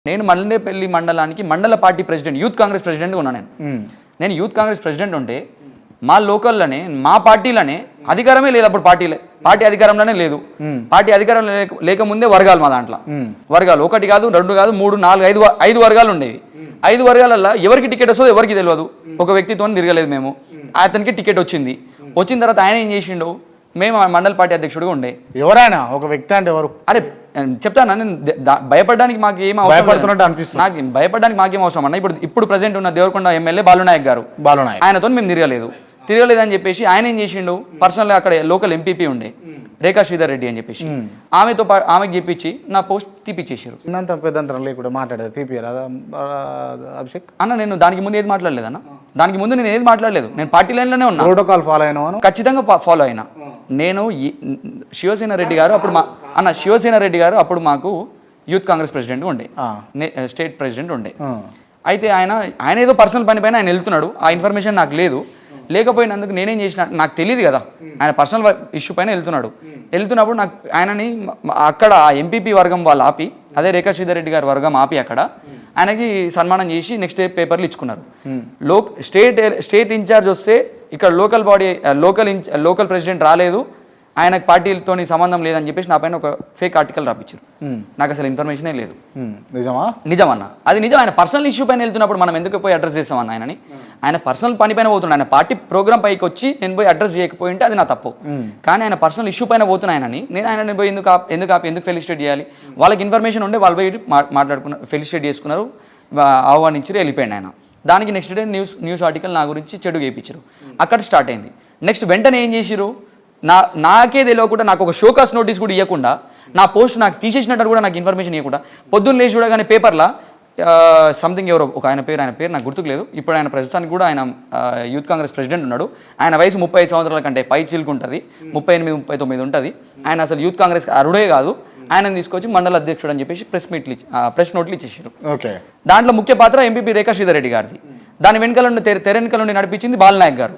నేను మల్లేపల్లి మండలానికి మండల పార్టీ ప్రెసిడెంట్, యూత్ కాంగ్రెస్ ప్రెసిడెంట్గా ఉన్నా నేను యూత్ కాంగ్రెస్ ప్రెసిడెంట్ ఉంటే మా లోకల్లోనే మా పార్టీలోనే అధికారమే లేదు. అప్పుడు పార్టీ అధికారంలోనే లేదు. పార్టీ అధికారంలో లేకముందే వర్గాలు మా దాంట్లో వర్గాలు 1 కాదు 2 కాదు 3 4 5 వర్గాలు ఉండేవి. 5 వర్గాలలో ఎవరికి టికెట్ వస్తుందో ఎవరికి తెలియదు. ఒక వ్యక్తితో తిరగలేదు మేము. అతనికి టికెట్ వచ్చిన తర్వాత ఆయన ఏం చేసిండు, మేము మండల పార్టీ అధ్యక్షుడిగా ఉండే. ఎవరైనా ఒక వ్యక్తి అంటే ఎవరు? అరే చెప్తాను, నేను భయపడడానికి మాకు ఏం నాకు భయపడడానికి మాకేం అవసరం అన్న. ఇప్పుడు ప్రెసెంట్ ఉన్న దేవరకొండ ఎమ్మెల్యే బాలునాయక్ గారు, ఆయనతో మేము తిరగలేదని చెప్పేసి ఆయన ఏం చేసిండు, పర్సనల్గా అక్కడ లోకల్ ఎంపీపీ ఉండే రేఖా శ్రీధర్ రెడ్డి అని చెప్పేసి ఆమెకి చెప్పించి నా పోస్ట్ తీపిచ్చేసారు. పెద్దంతరం లేకుండా మాట్లాడేది తీపియరా అభిషేక్ అన్న? నేను దానికి ముందు ఏది మాట్లాడలేదు అన్న. దానికి ముందు నేను ఏది మాట్లాడలేదు. నేను పార్టీ లైన్లోనే ఉన్నా. ప్రోటోకాల్ ఫాలో అయినా? ఖచ్చితంగా ఫాలో అయినా. నేను శివసేన రెడ్డి గారు అప్పుడు మాకు యూత్ కాంగ్రెస్ ప్రెసిడెంట్ ఉండే, స్టేట్ ప్రెసిడెంట్ ఉండే. అయితే ఆయన ఏదో పర్సనల్ పని పైన ఆయన వెళ్తున్నాడు. ఆ ఇన్ఫర్మేషన్ నాకు లేకపోయినందుకు నేనేం చేసిన, నాకు తెలియదు కదా, ఆయన పర్సనల్ ఇష్యూ పైన వెళ్తున్నప్పుడు నాకు ఆయనని అక్కడ ఎంపీపీ వర్గం వాళ్ళు ఆపి, అదే రేఖా శ్రీధర్ రెడ్డి గారి వర్గం ఆపి అక్కడ ఆయనకి సన్మానం చేసి నెక్స్ట్ డే పేపర్లు ఇచ్చుకున్నారు. స్టేట్ ఇన్ఛార్జ్ వస్తే ఇక్కడ లోకల్ ప్రెసిడెంట్ రాలేదు, ఆయనకు పార్టీలతో సంబంధం లేదని చెప్పేసి నా పైన ఒక ఫేక్ ఆర్టికల్ రాపించారు. నాకు అసలు ఇన్ఫర్మేషనే లేదు. నిజమన్నా? అది నిజం. ఆయన పర్సనల్ ఇష్యూ పైన వెళ్తున్నప్పుడు మనం ఎందుకు పోయి అడ్రస్ చేస్తామన్న ఆయనని? ఆయన పర్సనల్ పని పైన పోతున్నాడు. ఆయన పార్టీ ప్రోగ్రామ్ పైకి వచ్చి నేను పోయి అడ్రస్ చేయకపోయింటే అది నా తప్పు. కానీ ఆయన పర్సనల్ ఇష్యూ పైన పోతున్నా ఆయనని, నేను ఆయనని పోయి ఎందుకు ఫెలిసిటేట్ చేయాలి? వాళ్ళకి ఇన్ఫర్మేషన్ ఉండే, వాళ్ళు పోయి మాట్లాడుకున్నారు, ఫెలిసిటేట్ చేసుకున్నారు, ఆహ్వానించారు, వెళ్ళిపోయింది ఆయన. దానికి నెక్స్ట్ డే న్యూస్ ఆర్టికల్ నా గురించి చెడుగా వేయించారు. అక్కడ స్టార్ట్ అయింది. నెక్స్ట్ వెంటనే ఏం చేసిరు, నాకే తెలియకుండా నాకు ఒక షోకాస్ నోటీస్ కూడా ఇవ్వకుండా, నా పోస్ట్ నాకు తీసేసినట్టు కూడా నాకు ఇన్ఫర్మేషన్ ఇవ్వకుండా, పొద్దున్న లేచి చూడగానే పేపర్లో సంథింగ్ ఎవరో ఒక ఆయన పేరు నాకు గుర్తుకు లేదు. ఇప్పుడు ఆయన ప్రస్తుతానికి కూడా ఆయన యూత్ కాంగ్రెస్ ప్రెసిడెంట్ ఉన్నాడు. ఆయన వయసు 35 సంవత్సరాల కంటే పై చిలుకు ఉంటుంది, 38 39 ఉంటుంది. ఆయన అసలు యూత్ కాంగ్రెస్ అరుడే కాదు. ఆయనను తీసుకొచ్చి మండల అధ్యక్షుడు అని చెప్పేసి ప్రెస్ నోట్లు ఇచ్చేసారు. దాంట్లో ముఖ్య పాత్ర ఎంపీపీ రేఖా శ్రీధర్ రెడ్డి గారిది. దాని వెనకాల తెర వెనకాల నుండి నడిపించింది బాలనాయక్ గారు.